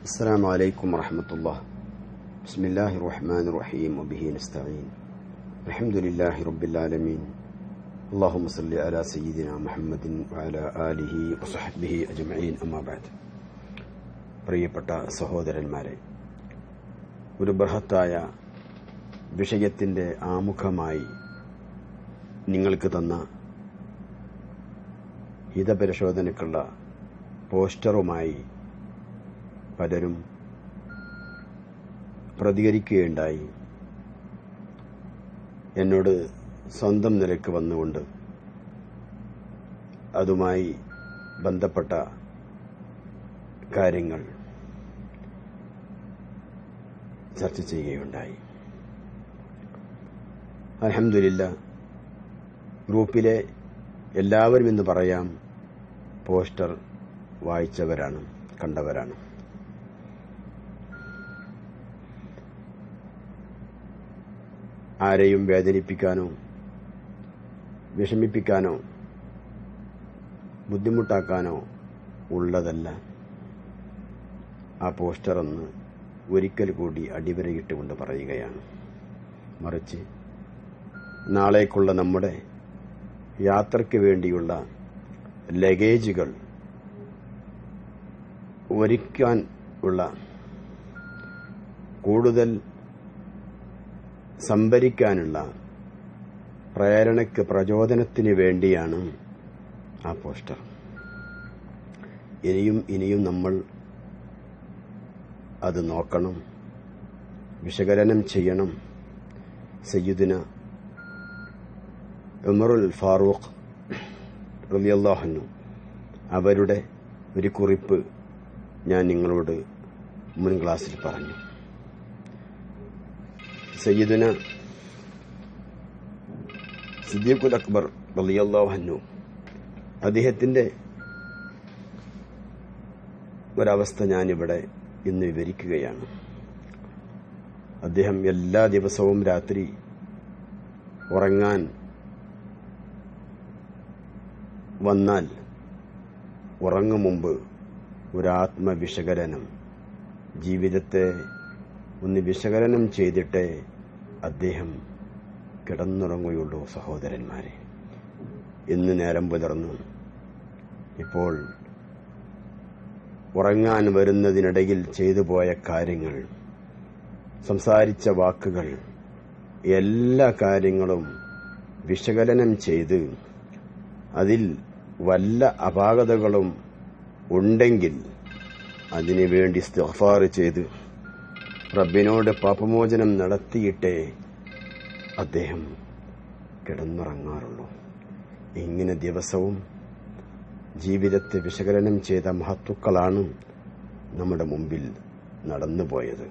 السلام عليكم ورحمة الله. بسم الله الرحمن الرحيم وبه نستعين. الحمد لله رب العالمين. اللهم صل على سيدنا محمد وعلى آله وصحبه أجمعين. أما بعد. പ്രിയപ്പെട്ട സഹോദരന്മാരെ, ഒരു ബൃഹത്തായ വിഷയത്തിൻ്റെ ആമുഖമായി നിങ്ങൾക്ക് തന്ന ഹിതപരിശോധനയ്ക്കുള്ള പോസ്റ്ററുമായി പലരും പ്രതികരിക്കുകയുണ്ടായി. എന്നോട് സ്വന്തം നിലയ്ക്ക് വന്നുകൊണ്ട് അതുമായി ബന്ധപ്പെട്ട കാര്യങ്ങൾ ചർച്ച ചെയ്യുകയുണ്ടായി. അൽഹംദുലില്ലാ, ഗ്രൂപ്പിലെ എല്ലാവരും എന്ന് പറയാം പോസ്റ്റർ വായിച്ചവരാണ്, കണ്ടവരാണ്. ആരെയും വേദനിപ്പിക്കാനോ വിഷമിപ്പിക്കാനോ ബുദ്ധിമുട്ടാക്കാനോ ഉള്ളതല്ല ആ പോസ്റ്റർ എന്ന് ഒരിക്കൽ കൂടി അടിവരയിട്ടുകൊണ്ട് പറയുകയാണ്. മറിച്ച് നാളേക്കുള്ള നമ്മുടെ യാത്രയ്ക്ക് വേണ്ടിയുള്ള ലഗേജുകൾ ഒരുക്കാൻ ഉള്ള കൂടുതൽ സംഭരിക്കാനുള്ള പ്രേരണയ്ക്ക് പ്രചോദനത്തിന് വേണ്ടിയാണ് ആ പോസ്റ്റർ. ഇനിയും നമ്മൾ അത് നോക്കണം, വിശകലനം ചെയ്യണം. സയ്യിദുന ഉമറുൽ ഫാറൂഖ് റളിയല്ലാഹു അൻഹു അവരുടെ ഒരു കുറിപ്പ് ഞാൻ നിങ്ങളോട് മുൻ ക്ലാസ്സിൽ പറഞ്ഞു. സയ്യിദുന സിദ്ദീഖുൽ അക്ബർ റളിയല്ലാഹു അൻഹു അദ്ദേഹത്തിന്റെ ഒരവസ്ഥ ഞാനിവിടെ ഇന്ന് വിവരിക്കുകയാണ്. അദ്ദേഹം എല്ലാ ദിവസവും രാത്രി ഉറങ്ങാൻ വന്നാൽ ഉറങ്ങും മുമ്പ് ഒരാത്മവിശകലനം, ജീവിതത്തെ ഒന്ന് വിശകലനം ചെയ്തിട്ടേ അദ്ദേഹം കിടന്നുറങ്ങുകയുള്ളൂ. സഹോദരന്മാരെ, ഇന്ന് നേരം പുലർന്നു, ഇപ്പോൾ ഉറങ്ങാൻ വരുന്നതിനിടയിൽ ചെയ്തു പോയ കാര്യങ്ങൾ, സംസാരിച്ച വാക്കുകൾ, എല്ലാ കാര്യങ്ങളും വിശകലനം ചെയ്ത് അതിൽ വല്ല അപാകതകളും ഉണ്ടെങ്കിൽ അതിനുവേണ്ടി ഇസ്തിഗ്ഫാർ ചെയ്ത് റബ്ബിനോട് പാപമോചനം നടത്തിയിട്ടേ അദ്ദേഹം കിടന്നുറങ്ങാറുള്ളൂ. ഇങ്ങനെ ദിവസവും ജീവിതത്തെ വിശകലനം ചെയ്ത മഹത്തുക്കളാണ് നമ്മുടെ മുമ്പിൽ നടന്നുപോയത്.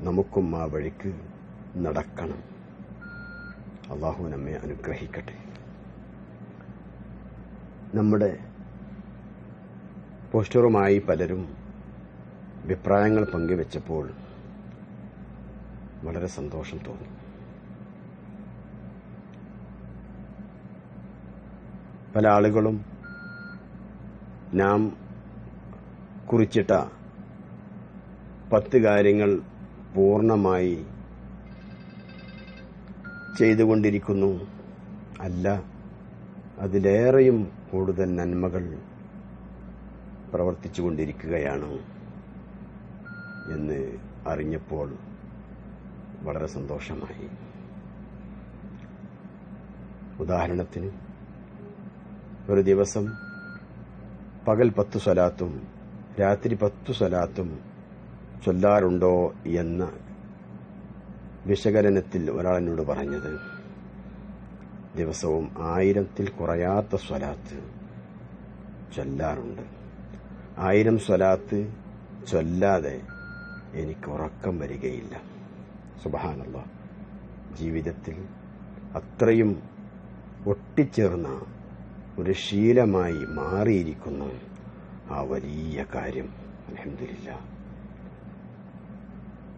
നമുക്കും ആ വഴിക്ക് നടക്കണം. അല്ലാഹു നമ്മെ അനുഗ്രഹിക്കട്ടെ. നമ്മുടെ പോസ്റ്ററുമായി പലരും അഭിപ്രായങ്ങൾ പങ്കുവെച്ചപ്പോൾ വളരെ സന്തോഷം തോന്നി. പല ആളുകളും നാം കുറിച്ചിട്ട 10 കാര്യങ്ങൾ പൂർണ്ണമായി ചെയ്തുകൊണ്ടിരിക്കുന്നു, അല്ല അതിലേറെയും കൂടുതൽ നന്മകൾ പ്രവർത്തിച്ചുകൊണ്ടിരിക്കുകയാണ് എന്ന് അറിഞ്ഞപ്പോൾ വളരെ സന്തോഷമായി. ഉദാഹരണത്തിന്, ഒരു ദിവസം പകൽ 10 സ്വലാത്തും രാത്രി 10 സ്വലാത്തും ചൊല്ലാറുണ്ടോ എന്ന വിശകലനത്തിൽ ഒരാൾ എന്നോട് പറഞ്ഞത്, ദിവസവും 1000-ൽ കുറയാത്ത സ്വലാത്ത് ചൊല്ലാറുണ്ട്. 1000 സ്വലാത്ത് ചൊല്ലാതെ എനിക്ക് ഉറക്കം വരികയില്ല. സുബ്ഹാനല്ലാഹ്, ജീവിതത്തിൽ അത്രയും ഒട്ടിച്ചേർന്ന ഒരു ശീലമായി മാറിയിരിക്കുന്നു ആ വലിയ കാര്യം. അൽഹംദുലില്ലാ.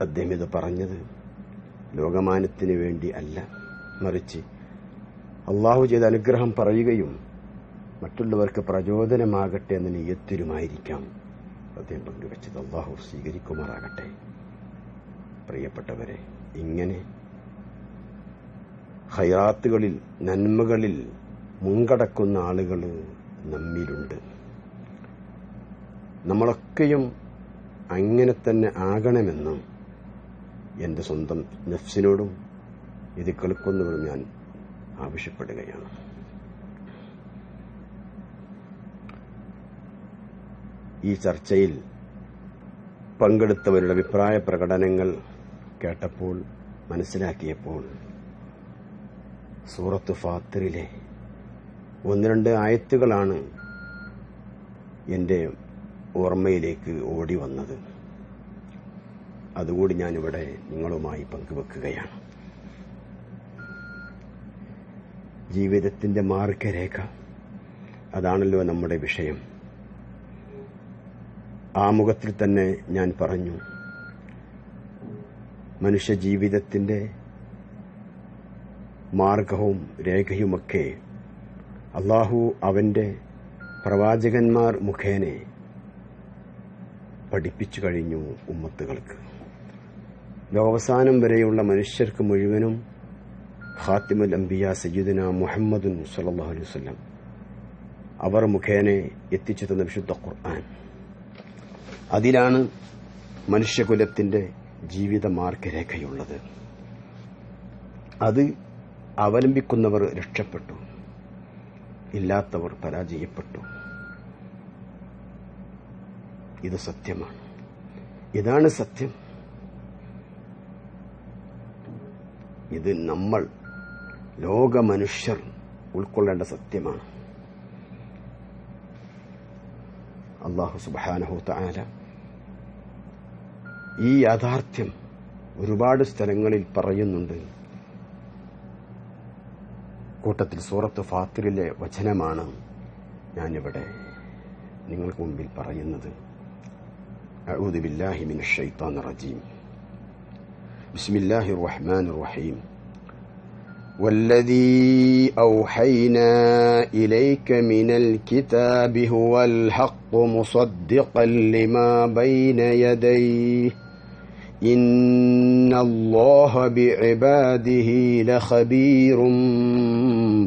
അദ്ദേഹം ഇത് പറഞ്ഞത് ലോകമാനത്തിന് വേണ്ടി അല്ല, മറിച്ച് അള്ളാഹു ചെയ്ത അനുഗ്രഹം പറയുകയും മറ്റുള്ളവർക്ക് പ്രചോദനമാകട്ടെ എന്ന നിയ്യത്തിലുമായിരിക്കാം അദ്ദേഹം പങ്കുവച്ചത്. അള്ളാഹു സ്വീകരിക്കുമാറാകട്ടെ. പ്രിയപ്പെട്ടവരെ, ഇങ്ങനെ ഖൈറാത്തുകളിൽ, നന്മകളിൽ മുൻകടക്കുന്ന ആളുകൾ നമ്മിലുണ്ട്. നമ്മളൊക്കെയും അങ്ങനെ തന്നെ ആകണമെന്ന് എൻ്റെ സ്വന്തം നഫ്സിനോടും ഇത് കേൾക്കുന്നവരും ഞാൻ ആവശ്യപ്പെടുകയാണ്. ഈ ചർച്ചയിൽ പങ്കെടുത്തവരുടെ അഭിപ്രായ പ്രകടനങ്ങൾ കേട്ടപ്പോൾ, മനസ്സിലാക്കിയപ്പോൾ, സൂറത്ത് ഫാത്തിറിലെ 1-2 ആയത്തുകളാണ് എൻ്റെ ഓർമ്മയിലേക്ക് ഓടി വന്നത്. അതുകൂടി ഞാനിവിടെ നിങ്ങളുമായി പങ്കുവെക്കുകയാണ്. ജീവിതത്തിന്റെ മാർഗരേഖ, അതാണല്ലോ നമ്മുടെ വിഷയം. ആമുഖത്തിൽ തന്നെ ഞാൻ പറഞ്ഞു, മനുഷ്യജീവിതത്തിന്റെ മാർഗവും രേഖയുമൊക്കെ അള്ളാഹു അവന്റെ പ്രവാചകന്മാർ മുഖേന പഠിപ്പിച്ചു കഴിഞ്ഞു ഉമ്മത്തുകൾക്ക്. ലോകാവസാനം വരെയുള്ള മനുഷ്യർക്ക് മുഴുവനും ഖാത്തിമുൽ അംബിയ സയ്യിദുന മുഹമ്മദുൻ സ്വല്ലല്ലാഹു അലൈഹി വസല്ലം അവർ മുഖേന എത്തിച്ചു തന്ന വിശുദ്ധ ഖുർആൻ, അതിലാണ് മനുഷ്യകുലത്തിന്റെ ജീവിത മാർഗരേഖയുള്ളത്. അത് അവലംബിക്കുന്നവർ രക്ഷപ്പെട്ടു, ഇല്ലാത്തവർ പരാജയപ്പെട്ടു. ഇത് സത്യമാണ്. ഇതാണ് സത്യം. ഇത് നമ്മൾ ലോക മനുഷ്യർ ഉൾക്കൊള്ളേണ്ട സത്യമാണ്. അല്ലാഹു സുബ്ഹാനഹു തആല ഈ യാഥാർത്ഥ്യം ഒരുപാട് സ്ഥലങ്ങളിൽ പറയുന്നുണ്ട്. കൂട്ടത്തിൽ സൂറത്ത് ഫാത്തിറിലെ വചനമാണ് ഞാനിവിടെ നിങ്ങൾക്ക് മുമ്പിൽ പറയുന്നത്. അഊദു ബില്ലാഹി മിനശ് ശൈത്താനിർ റജീം. ബിസ്മില്ലാഹിർ റഹ്മാനിർ റഹീം. والذي أوحينا إليك من الكتاب هو الحق مصدقا لما بين يديه إن الله بعباده لخبير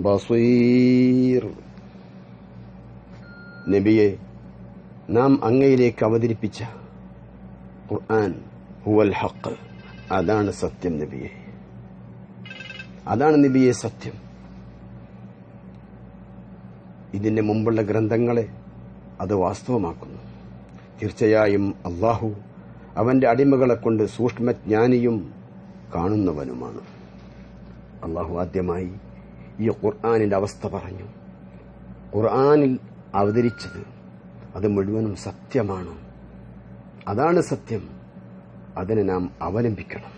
بصير. നബിയെ, നാം അങ്ങയിലേക്ക് അവതരിപ്പിച്ച ഖുർആൻ ഹുവൽ ഹഖ്, അതാണ് സത്യം. നബിയെ, അതാണ് നബിയെ സത്യം. ഇതിന്റെ മുമ്പുള്ള ഗ്രന്ഥങ്ങളെ അത് വാസ്തവമാക്കുന്നു. തീർച്ചയായും അല്ലാഹു അവന്റെ അടിമകളെ കൊണ്ട് സൂക്ഷ്മജ്ഞാനിയും കാണുന്നവനുമാണ്. അല്ലാഹു ആദ്യമായി ഈ ഖുർആനിന്റെ അവസ്ഥ പറഞ്ഞു. ഖുർആനിൽ അവതരിച്ചത് അത് മുഴുവനും സത്യമാണ്. അതാണ് സത്യം. അതിനെ നാം അവലംബിക്കണം.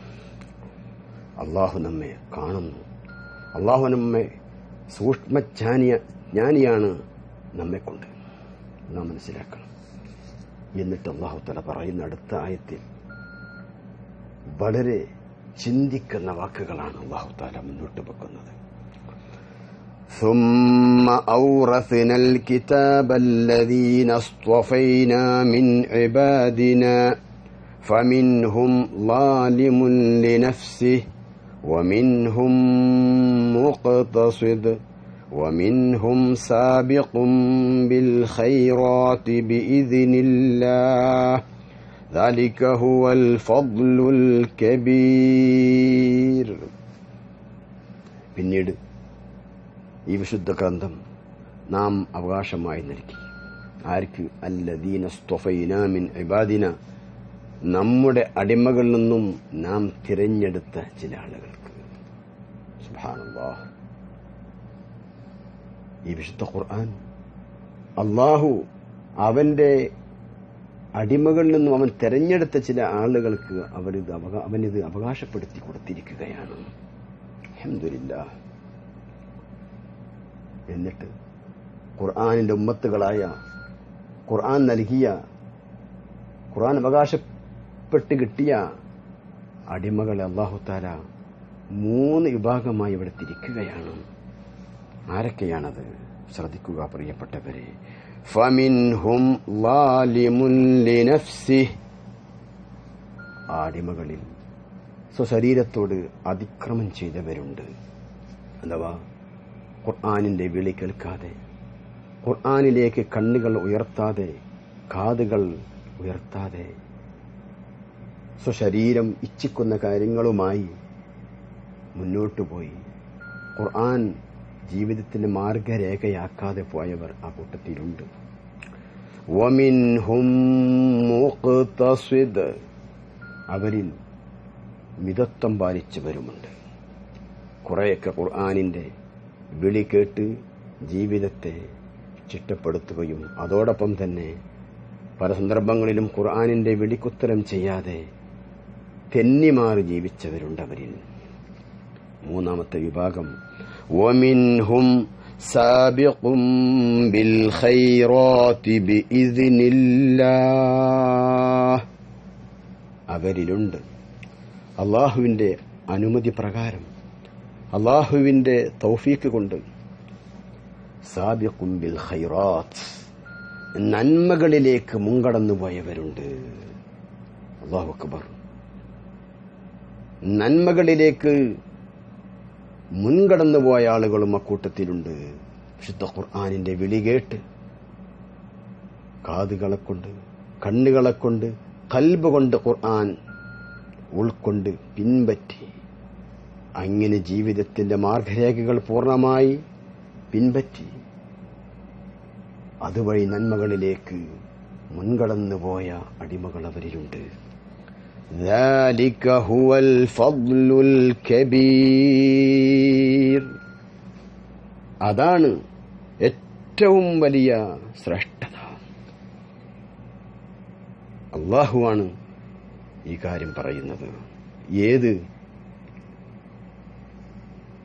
അള്ളാഹു നമ്മെ കാണുന്നു. അള്ളാഹു നമ്മെ സൂക്ഷ്മജ്ഞാനിയാണ് നമ്മെക്കൊണ്ട്. നാം മനസ്സിലാക്കണം. എന്നിട്ട് അള്ളാഹു തആല പറയുന്ന അടുത്ത ആയത്തിൽ വളരെ ചിന്തിക്കുന്ന വാക്കുകളാണ് അള്ളാഹു തആല മുന്നോട്ട് വെക്കുന്നത്. ثم أورثنا الكتاب الذين اصطفينا من عبادنا فمنهم ظالم لنفسه ومنهم مقتصد ومنهم سابق بالخيرات بإذن الله ذلك هو الفضل الكبير. പിന്നീട് ഈ വിശുദ്ധ ഗ്രന്ഥം നാം അവകാശമായി നൽകി. ആർക്ക്? അല്ലദീന സ്തഫൈനാ മിൻ ഇബാദിന, നമ്മുടെ അടിമകളിൽ നിന്നും നാം തിരഞ്ഞെടുത്ത ചില ആളുകൾക്ക്. സുബ്ഹാനല്ലാഹ്. ഈ വിശുദ്ധ ഖുർആൻ അല്ലാഹു അവന്റെ അടിമകളിൽ നിന്നും അവൻ തിരഞ്ഞെടുത്ത ചില ആളുകൾക്ക് അവനിത് അവകാശപ്പെടുത്തി കൊടുത്തിരിക്കുകയാണ്. അൽഹംദുലില്ലാഹ്. എന്നിട്ട് ഖുർആനിന്റെ ഉമ്മത്തുകളായ, ഖുർആൻ നൽകിയ, ഖുർആൻ അവകാശപ്പെട്ട് കിട്ടിയ അടിമകളെ അല്ലാഹു തആല 3 വിഭാഗമായി ഇവിടെ തിരിക്കുകയാണ്. ആരൊക്കെയാണത്? ശ്രദ്ധിക്കുക പ്രിയപ്പെട്ടവരെ. ഫമിൻഹും ളാലിമുൻ ലിനഫ്സിഹി, അടിമകളിൽ സ്വശരീരത്തോട് അതിക്രമം ചെയ്തവരുണ്ട്. അഥവാ ഖുർആനിന്റെ വിളി കേൾക്കാതെ, ഖുർആനിലേക്ക് കണ്ണുകൾ ഉയർത്താതെ, കാതുകൾ ഉയർത്താതെ, സ്വശരീരം ഇച്ഛിക്കുന്ന കാര്യങ്ങളുമായി മുന്നോട്ടുപോയി ഖുർആൻ ജീവിതത്തിന്റെ മാർഗരേഖയാക്കാതെ പോയവർ ആ കൂട്ടത്തിലുണ്ട്. വമിൻഹും മുഖ്തസിദ്, അവരിൽ മിതത്വം പാലിച്ചവരുമുണ്ട്. കുറെയൊക്കെ ഖുർആനിന്റെ വിളി കേട്ട് ജീവിതത്തെ ചിട്ടപ്പെടുത്തുകയും അതോടൊപ്പം തന്നെ പല സന്ദർഭങ്ങളിലും ഖുർആനിന്റെ വിളിക്കുത്തരം ചെയ്യാതെ തെന്നിമാറി ജീവിച്ചവരുണ്ട് അവരിൽ. മൂന്നാമത്തെ വിഭാഗം വമിൻഹും സാബിഖും ബിൽ ഖൈറാത്തി ബിഇസ്നില്ലാഹ്, അവരിലുണ്ട് അല്ലാഹുവിന്റെ അനുമതി പ്രകാരം, അല്ലാഹുവിന്റെ തൗഫീഖ് കൊണ്ട് സാബിഖും ബിൽ ഖൈറാത്ത്, നന്മകളിലേക്ക് മുൻകടന്നു പോയവരുണ്ട്. അല്ലാഹു അക്ബർ. നന്മകളിലേക്ക് മുൻകടന്നുപോയ ആളുകളും അക്കൂട്ടത്തിലുണ്ട്. വിശുദ്ധ ഖുർആനിന്റെ വിളി കേട്ട് കാതുകളെ കൊണ്ട്, കണ്ണുകളെ കൊണ്ട്, ഖൽബ് കൊണ്ട് ഖുർആൻ ഉൾക്കൊണ്ട് പിൻപറ്റി, അങ്ങനെ ജീവിതത്തിന്റെ മാർഗരേഖകൾ പൂർണ്ണമായി പിൻപറ്റി അതുവഴി നന്മകളിലേക്ക് മുൻകടന്നുപോയ അടിമകൾ അവരിലുണ്ട്. ذلك هو الفضل الكبير, അതാണ് ഏറ്റവും വലിയ ശ്രേഷ്ഠത. അല്ലാഹുവാണ് ഈ കാര്യം പറയുന്നത്. ഏത്?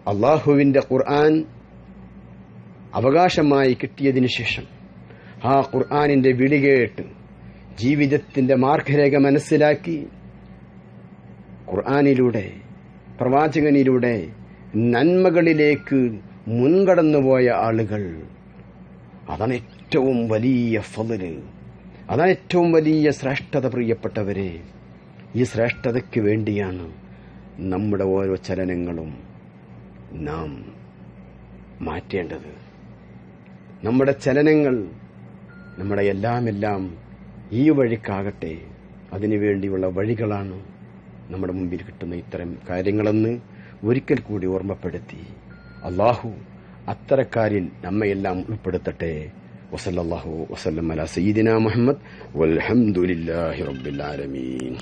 അല്ലാഹുവിന്റെ ഖുർആൻ അവകാശമായി കിട്ടിയതിനു ശേഷം ആ ഖുർആനിന്റെ വിളി കേട്ട് ജീവിതത്തിന്റെ മാർഗരേഖ മനസ്സിലാക്കി ഖുർആനിലൂടെ, പ്രവാചകനിലൂടെ നന്മകളിലേക്ക് മുൻകടന്നുപോയ ആളുകൾ, അതാണ് ഏറ്റവും വലിയ ഫള്, അതാണ് ഏറ്റവും വലിയ ശ്രേഷ്ഠത. പ്രിയപ്പെട്ടവരെ, ഈ ശ്രേഷ്ഠതയ്ക്ക് വേണ്ടിയാണ് നമ്മുടെ ഓരോ ചലനങ്ങളും നാം മാറ്റേണ്ടത്. നമ്മുടെ ചലനങ്ങൾ, നമ്മുടെ എല്ലാം ഈ വഴിക്കാകട്ടെ, അതിനുവേണ്ടിയുള്ള വഴികളാണ് നമ്മുടെ മുമ്പിൽ കിട്ടുന്ന ഇത്തരം കാര്യങ്ങളെന്ന് ഒരിക്കൽ കൂടി ഓർമ്മപ്പെടുത്തി അല്ലാഹു അത്തരക്കാരിൽ നമ്മയെല്ലാം ഉൾപ്പെടുത്തട്ടെ. വസല്ലല്ലാഹു വസല്ലം അലാ സയ്യിദിനാ മുഹമ്മദ് വൽഹംദുലില്ലാഹി റബ്ബിൽ ആലമീൻ.